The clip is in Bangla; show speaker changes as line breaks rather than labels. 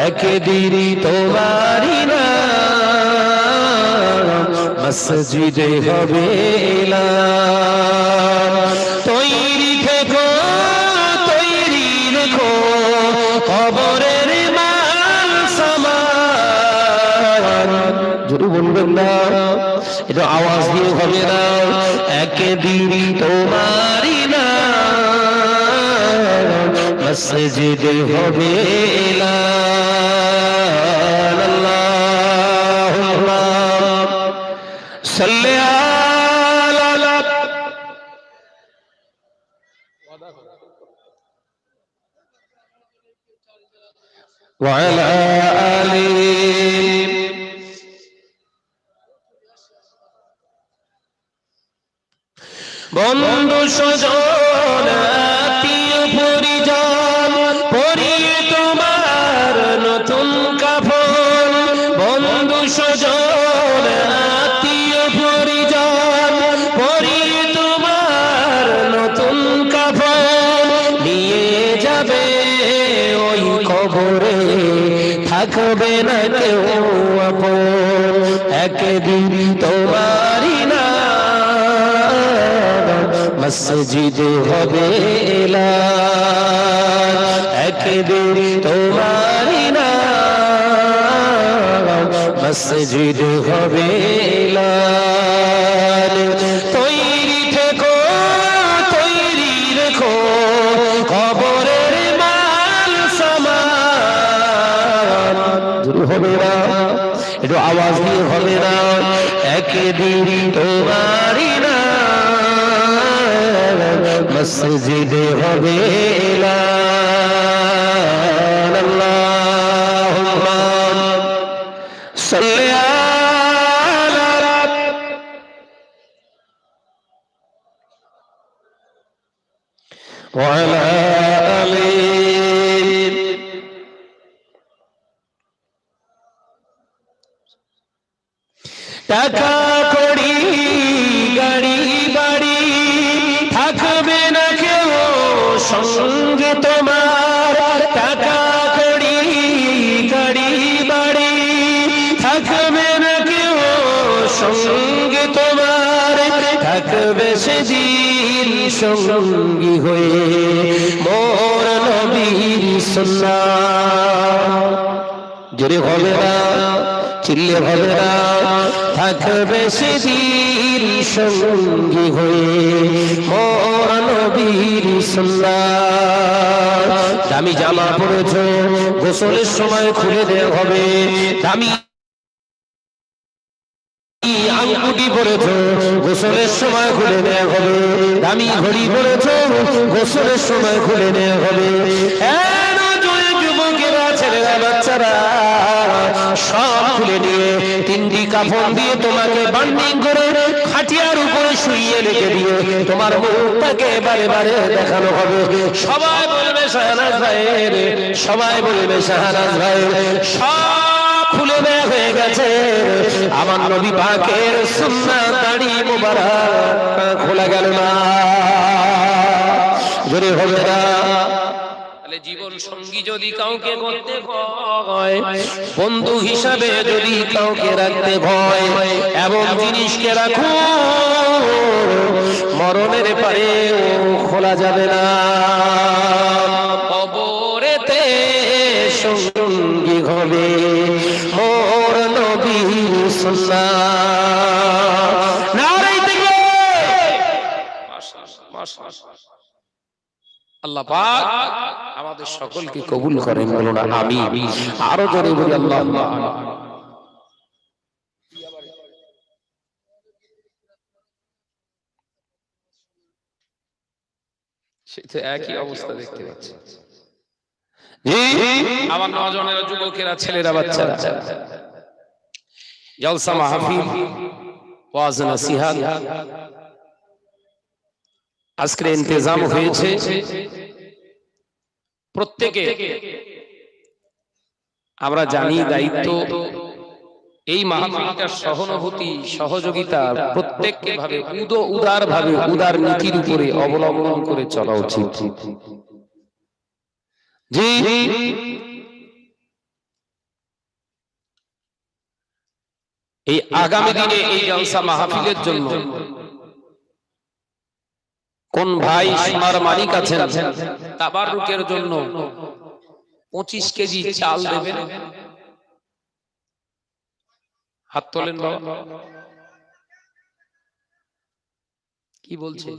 একদিন তোমারি নাম মসজিদে হবে এলান। তৈরি থেকো তৈরি রেখো কবরের মাল সামান। যদি বলবেন না এটা আওয়াজ দিয়ে হবে না। একদিন তোমারি নাম মসজিদে হবে এলান। আল্লাহুম্মা সাল্লি আলা ওয়া আলা আলিহি। বন্ধু স্বজন আত্মীয় পরিজন পরিয়ে তোমার নতুন কাফন। বন্ধু স্বজন আত্মীয় পরিজন পরিয়ে তোমার নতুন কাফন। নিয়ে যাবে ওই কবরে থাকবে না কেউ আপন। একদিন তোমারি মসজিদে হবে এলান। একদিন তোমারি নাম মসজিদে হবে এলান। তৈরি থেকো তৈরি রেখো কবরের মাল সামান। হবে না একটু আওয়াজ দিয়ে হবে না। একদিন তোমারি মসজিদে হবে এলান। আল্লাহুম্মা সাল্লি আলা ওয়া আলা আলিহি। টাকা কড়ি গাড়ি বাড়ি থাকবে না কেউ সঙ্গে তোমার। টাকা কড়ি গাড়ি বাড়ি থাকবে না কেউ সঙ্গে তোমার। থাকবে সেদিন সঙ্গী হয়ে মোর নবীর সুন্নাহ। জোরে হবে না চিল্লে হবে না। থাকবে সেদিন সঙ্গী হয়ে মোর নবীর সুন্নাহ। দামি জামা পরেছ গোসলের সময় খুলে দেওয়া হবে। দামি আঙ্গুটি পরেছ গোসলের সময় খুলে দেওয়া হবে। দামি ঘড়ি পরেছ গোসলের সময় খুলে দেওয়া হবে। যুবকেরা ছেলেরা বাচ্চারা সব খুলে নিয়ে তিনটি কাফন দিয়ে তোমাকে বান্ডিং করে খাটিয়ার উপরে শুইয়ে রেখে দিয়ে তোমার মুখটাকে বারে বারে দেখানো হবে। সবাই বলবে শাহনাজ ভাইয়ের, সবাই বলবে শাহনাজ ভাইয়ের সব খুলে দেয়া হয়ে গেছে। আমার নবী পাকের সুন্নাত দাড়ি মোবারক খোলা গেল না। জোরে হবে না। জীবন সঙ্গী যদি কাউকে করতে হয়, বন্ধু হিসাবে যদি কাউকে রাখতে হয়, এমন জিনিসকে রাখো মরণের পারে খোলা যাবে না। কবরেতে সঙ্গী হবে মোর নবীর সুন্নাহ। নারে তাকবীর। মাশাআল্লাহ। আল্লাহ পাক আমাদের সকলকে কবুল করেন, বলুন আমিন। আরো জোরে বলি আল্লাহুম্মা। সেটা একই অবস্থা দেখতে পাচ্ছি। জি আমার নওজওয়ানেরা, যুবকেরা, ছেলেরা, বাচ্চারা জলসা মাহফিল ওয়াজ নসিহত আজকে ইন্তজাম হয়েছে। প্রত্যেকে আমরা জানি দায়িত্ব এই মাহফিলটার সহানুভূতি সহযোগিতা প্রত্যেককে ভাবে উদার ভাবে উদার নীতির উপরে অবলম্বন করে চলা উচিত। জি এই আগামী দিনে এই জলসা মাহফিলের জন্য কোন ভাই সোনার মালিক আছেন তাবাররুকের জন্য 25 কেজি চাল দেবেন? হাত তোলেন বাবা। কি বলছে?